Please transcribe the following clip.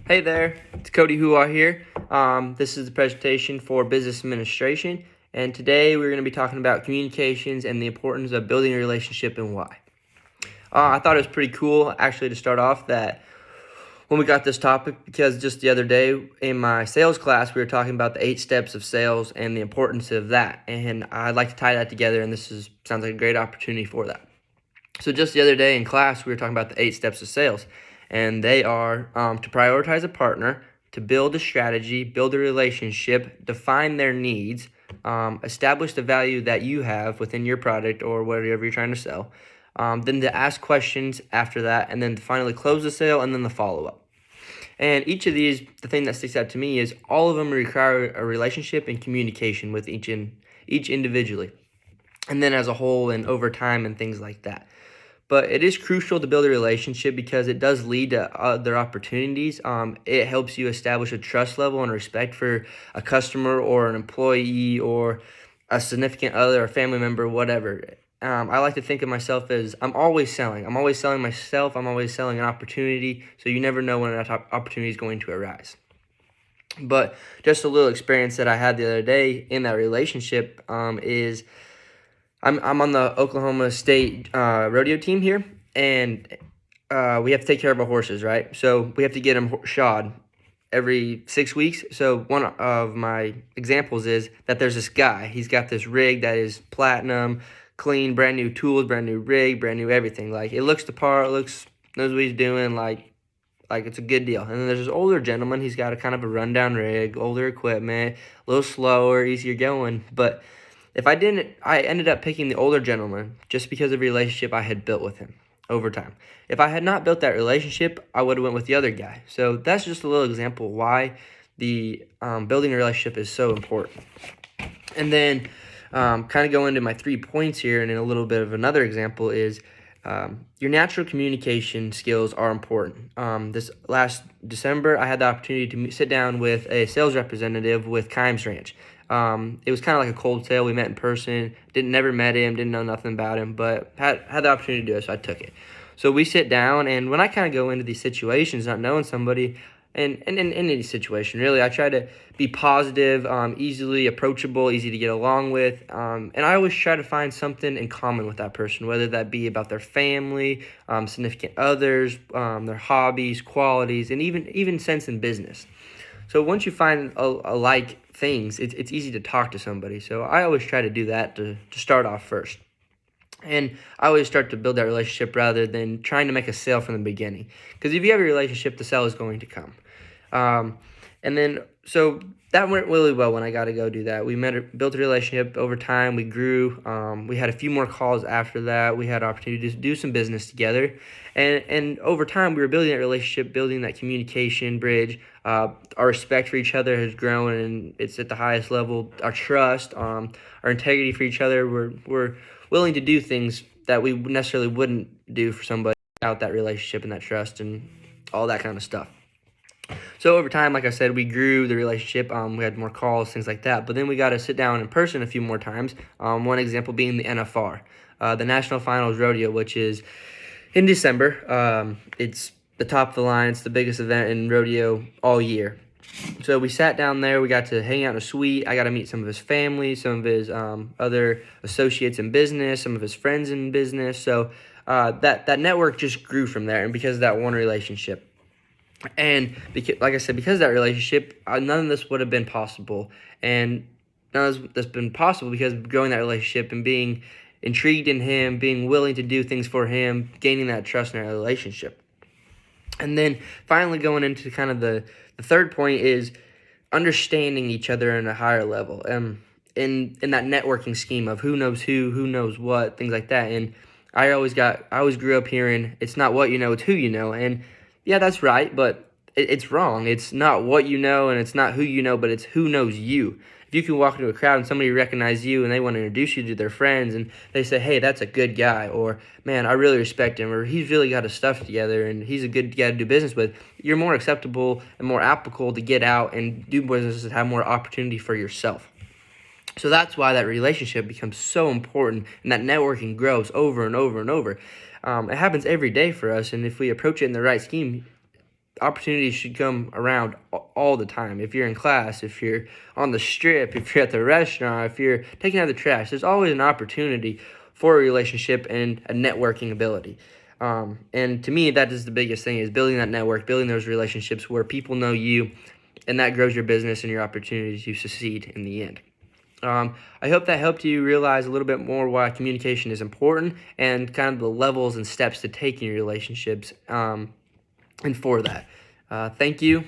Hey there, it's Cody Huwa here. This is the presentation for business administration, and today we're going to be talking about communications and the importance of building a relationship and why. I thought it was pretty cool, actually, to start off that when we got this topic, because just the other day in my sales class, we were talking about the 8 steps of sales and the importance of that, and I'd like to tie that together, and sounds like a great opportunity for that. So just the other day in class, we were talking about the 8 steps of sales, and they are to prioritize a partner, to build a strategy, build a relationship, define their needs, establish the value that you have within your product or whatever you're trying to sell, then to ask questions after that, and then to finally close the sale, and then the follow-up. And each of these, the thing that sticks out to me is all of them require a relationship and communication with each individually, and then as a whole and over time and things like that. But it is crucial to build a relationship because it does lead to other opportunities. It helps you establish a trust level and respect for a customer or an employee or a significant other, a family member, whatever. I like to think of myself as I'm always selling. I'm always selling myself. I'm always selling an opportunity. So you never know when an opportunity is going to arise. But just a little experience that I had the other day in that relationship is I'm on the Oklahoma State rodeo team here, and we have to take care of our horses, right? So we have to get them shod every 6 weeks. So one of my examples is that there's this guy. He's got this rig that is platinum, clean, brand new tools, brand new rig, brand new everything. Like, it looks the part, knows what he's doing, like it's a good deal. And then there's this older gentleman. He's got a kind of a rundown rig, older equipment, a little slower, easier going, but I ended up picking the older gentleman just because of the relationship I had built with him over time. If I had not built that relationship, I would have went with the other guy. So that's just a little example why the building a relationship is so important. And then kind of go into my 3 points here, and in a little bit of another example is your natural communication skills are important. This last December, I had the opportunity to sit down with a sales representative with Kimes Ranch. It was kind of like a cold sale. We met in person. Never met him. Didn't know nothing about him, but had the opportunity to do it, so I took it. So we sit down, and when I kind of go into these situations, not knowing somebody, and in any situation really, I try to be positive, easily approachable, easy to get along with, and I always try to find something in common with that person, whether that be about their family, significant others, their hobbies, qualities, and even sense in business. So once you find alike things, it's easy to talk to somebody. So I always try to do that to start off first. And I always start to build that relationship rather than trying to make a sale from the beginning. Because if you have a relationship, the sale is going to come. So that went really well when I got to go do that. We built a relationship over time. We grew. We had a few more calls after that. We had opportunity to do some business together. And over time, we were building that relationship, building that communication bridge. Our respect for each other has grown, and it's at the highest level. Our trust, our integrity for each other. We're willing to do things that we necessarily wouldn't do for somebody without that relationship and that trust and all that kind of stuff. So over time, like I said, we grew the relationship. We had more calls, things like that. But then we got to sit down in person a few more times. One example being the NFR, the National Finals Rodeo, which is in December. It's the top of the line. It's the biggest event in rodeo all year. So we sat down there. We got to hang out in a suite. I got to meet some of his family, some of his other associates in business, some of his friends in business. So that network just grew from there, and because of that one relationship. And like I said, because of that relationship, none of this would have been possible. And none of this has been possible because of growing that relationship and being intrigued in him, being willing to do things for him, gaining that trust in our relationship. And then finally going into kind of the third point is understanding each other in a higher level. In that networking scheme of who knows what, things like that. And I always grew up hearing it's not what you know, it's who you know. And yeah, that's right, but it's wrong. It's not what you know, and it's not who you know, but it's who knows you. If you can walk into a crowd and somebody recognizes you and they want to introduce you to their friends and they say, hey, that's a good guy, or man, I really respect him, or he's really got his stuff together and he's a good guy to do business with, you're more acceptable and more applicable to get out and do business and have more opportunity for yourself. So that's why that relationship becomes so important, and that networking grows over and over and over. It happens every day for us, and if we approach it in the right scheme, opportunities should come around all the time. If you're in class, if you're on the strip, if you're at the restaurant, if you're taking out the trash, there's always an opportunity for a relationship and a networking ability. And to me, that is the biggest thing, is building that network, building those relationships where people know you, and that grows your business and your opportunities to succeed in the end. I hope that helped you realize a little bit more why communication is important and kind of the levels and steps to take in your relationships. And for that, thank you.